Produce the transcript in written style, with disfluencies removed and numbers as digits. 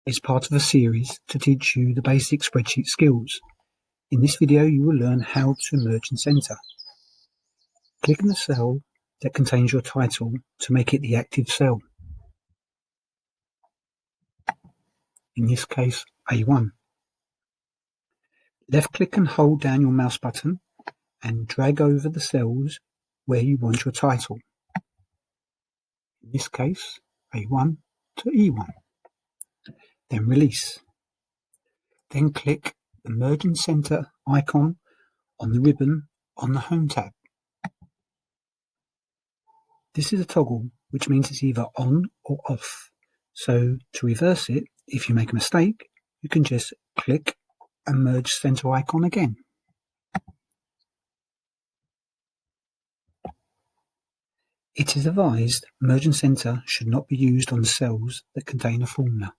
is part of a series to teach you the basic spreadsheet skills. In this video, you will learn how to merge and center. Click on the cell that contains your title to make it the active cell. In this case, A1. Left-click and hold down your mouse button and drag over the cells where you want your title. In this case, A1 to E1. Then release. Then click the Merge and Center icon on the ribbon on the Home tab. This is a toggle, which means it's either on or off. So to reverse it, if you make a mistake, you can just click and Merge Center icon again. It is advised Merge and Center should not be used on cells that contain a formula.